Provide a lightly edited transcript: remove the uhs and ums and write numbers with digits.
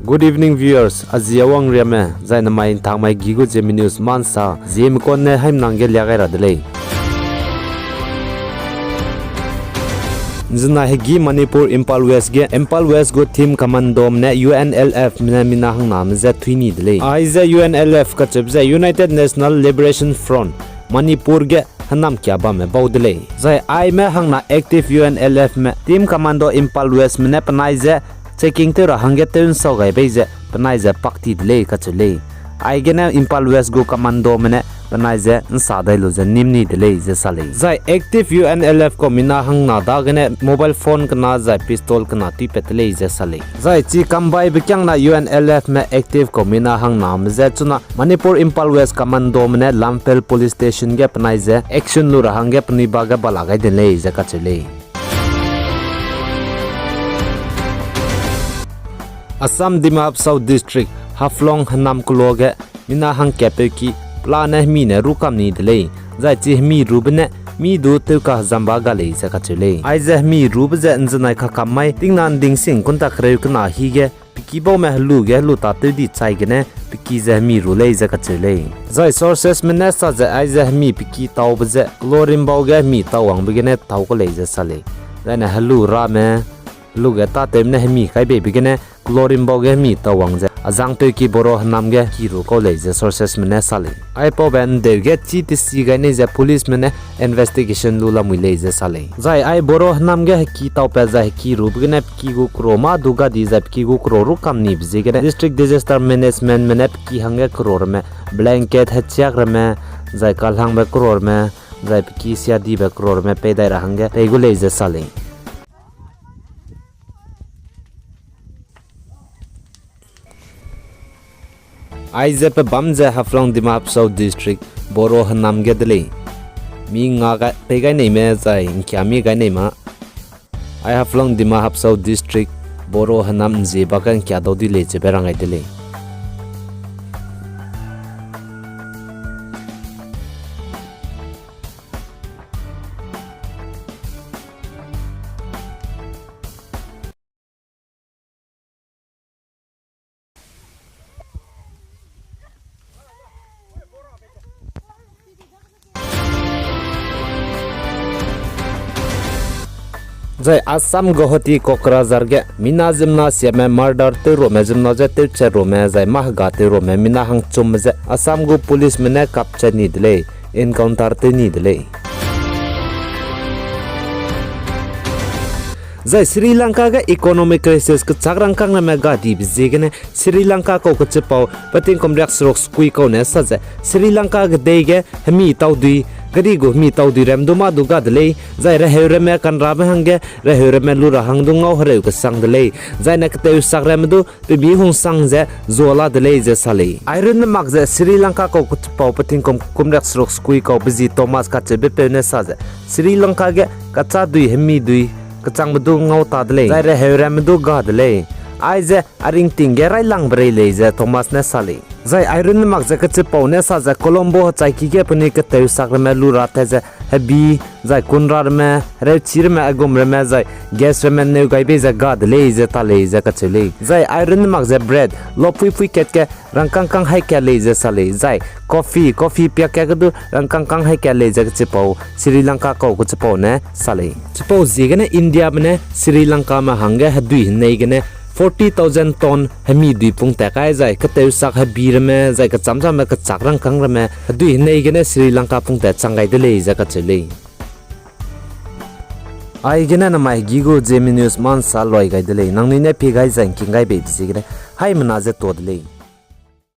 Good evening viewers, aziawang riame zaina mai thang mai gigu Zeme news mansa Zeme kon ne haim nange lyagai radle Zna hegi Manipure Imphal West go team commandom ne UNLF mina hang nam za thini dle aiza UNLF ka chebza United National Liberation Front Manipure ge hanam kya ba me baudle zai ai me hang na active UNLF me team commando Imphal West me panaiza checking te rahange te so gai beje panaiza pakti dle ka chule ai ge na Imphal West go commando me panaiza sadai lo je nimni dle je sale zai active UNLF ko mina hang na da ge mobile phone kana zai pistol kana ti petle je sale zai chi kambai bikyang na UNLF me active ko mina hang na je chuna Manipure Imphal West commando me Lampel police station ge panaiza action lu rahange pani baga balagai dle je ka chule Assam Dimap South District Haflong Hanam Kuloge Mina Hang Kepeki Plana Mine Rukam ni delay Zai Chi Mi Rubne Mi Du Tuka Zamba Gale Zakachule Aiza Mi Rubza Nzanai Kakamai Tingnan Ding Sing Kuntak Reukana Hige Pikibo Mahluge Luta Tudi Chaigene Pikiza Mi Rule Zakachule Zai sources Minesta the Aiza Mi Piki Taubaze Glorimboga Mi Tawang Begene Taukole Sale Then a Halu Rame Lugata Temne Mi Kai Begene Glorimboge mi tawangje azang pe ki boro namge hero ko leje sources mene sale ai po ben derge chi tisi ga ne je police mene investigation lula mu leje sale zai ai boro namge ki taw pe za ki rub gene ki gu kroma duga di za ki gu kro ru kam ni bje gene district disaster management mene ki hange kror me blanket hachyak rame zai kal hang be kror me zai ki sia di be kror me pe dai ra hange pe gu leje sale Aize pe bamze Haflong Dimap South District Boro Hanam Gedle Mi nga ga pe ga nei me zai kya mi ga nei ma ai Haflong Dimap South District Boro Hanam je ba kan kya do di le che berangai dele Zai Assam Gohati Kokrajar ge mina jimna siame murder te rome jimna je te che rome zai mahga te rome mina hang chum je Assam go police mene capture ni dele encounter te ni dele Zai Sri Lanka ga economic crisis ka chagrang kang na mega di bizegene Sri Lanka ko ko chepau pating komrak srok skui ko ne sa je Sri Lanka ga dege hemi taudui gari go mi taudi rem duma duga dele zai ra heure me kan ra me hange ra heure me lu ra hang du ngau hare ka sang dele zai na kte sak rem du pe bi hung sang je zola dele je sale iron mak je Sri Lanka ko kut pau pating kom rak srok skui ko bizi Thomas ka che be pe ne sa je Sri Lanka ge ka cha dui hemi dui ka chang du ngau ta dele zai ra heure me du ga dele ai je aring ting ge rai lang bre le je Thomas ne sale zai iron mak je ka che pau ne sa je Colombo chai ki ge pani ka te sak me lu ra te je hebi zai kunrar me re chir me agom re me zai gas me ne gai be je ga le je ta le je ka chele zai iron mak je bread lo pui ket ke rangkang kang hai ke le je sale zai coffee pya ke ga du rangkang kang hai ke le je che pau Sri Lanka ko che pau ne sale che pau ji ge ne India me Sri Lanka ma hange hadui nei ge ne 40,000 ton hemi dui pung ta kai zai ka te sak ha bir me zai ka chamcha me ka chakrang kang me dui nei ge ne Sri Lanka pung ta changai de le za ka chele ai ge na mai gigo Zeme news man sal loi gai de le nang ni ne phi gai zang king gai be ji ge hai mana je to de le